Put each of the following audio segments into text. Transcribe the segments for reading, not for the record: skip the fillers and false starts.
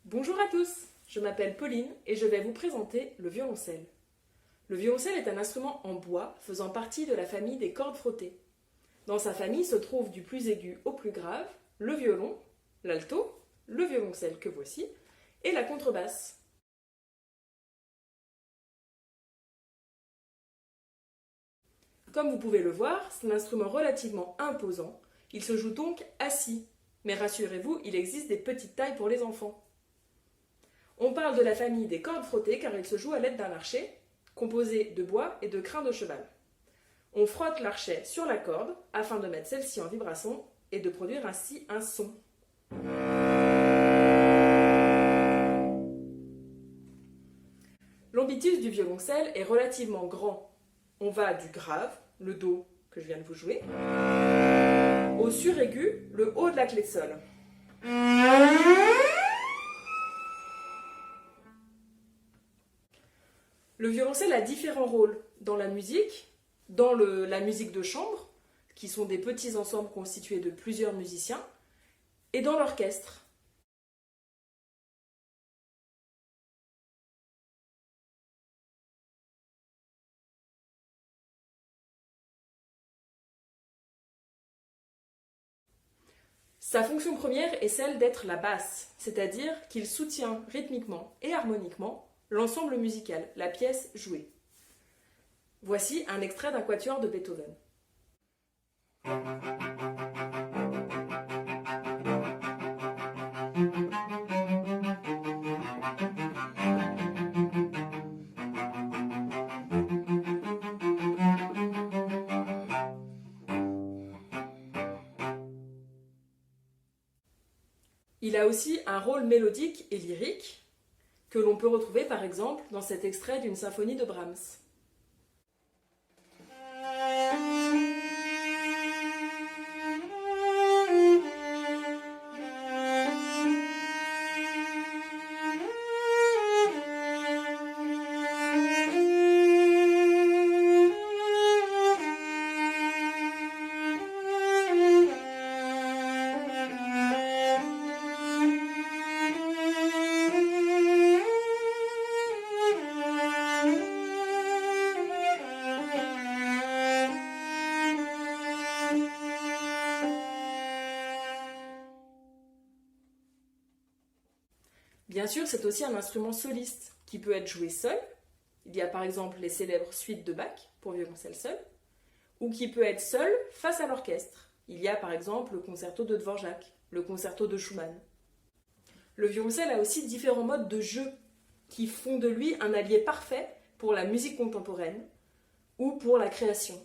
Bonjour à tous, je m'appelle Pauline et je vais vous présenter le violoncelle. Le violoncelle est un instrument en bois faisant partie de la famille des cordes frottées. Dans sa famille se trouve du plus aigu au plus grave, le violon, l'alto, le violoncelle que voici, et la contrebasse. Comme vous pouvez le voir, c'est un instrument relativement imposant. Il se joue donc assis. Mais rassurez-vous, il existe des petites tailles pour les enfants. On parle de la famille des cordes frottées car il se joue à l'aide d'un archet, composé de bois et de crins de cheval. On frotte l'archet sur la corde afin de mettre celle-ci en vibration et de produire ainsi un son. L'ambitus du violoncelle est relativement grand. On va du grave, le Do que je viens de vous jouer, au suraigu, le haut de la clé de sol. Le violoncelle a différents rôles dans la musique, la musique de chambre, qui sont des petits ensembles constitués de plusieurs musiciens, et dans l'orchestre. Sa fonction première est celle d'être la basse, c'est-à-dire qu'il soutient rythmiquement et harmoniquement l'ensemble musical, la pièce jouée. Voici un extrait d'un quatuor de Beethoven. Il a aussi un rôle mélodique et lyrique que l'on peut retrouver par exemple dans cet extrait d'une symphonie de Brahms. Bien sûr, c'est aussi un instrument soliste qui peut être joué seul. Il y a par exemple les célèbres suites de Bach pour violoncelle seul, ou qui peut être seul face à l'orchestre. Il y a par exemple le concerto de Dvorak, le concerto de Schumann. Le violoncelle a aussi différents modes de jeu qui font de lui un allié parfait pour la musique contemporaine ou pour la création.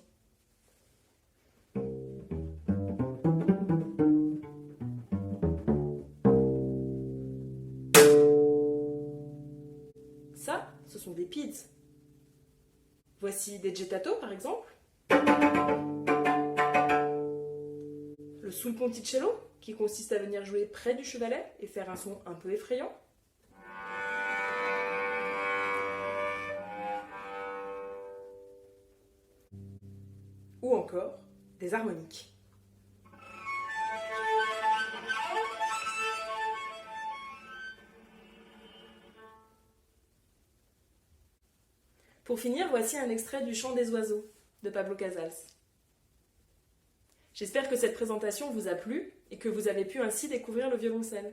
Ça, ce sont des pids. Voici des jettato par exemple. Le sul ponticello, qui consiste à venir jouer près du chevalet et faire un son un peu effrayant. Ou encore des harmoniques. Pour finir, voici un extrait du Chant des oiseaux de Pablo Casals. J'espère que cette présentation vous a plu et que vous avez pu ainsi découvrir le violoncelle.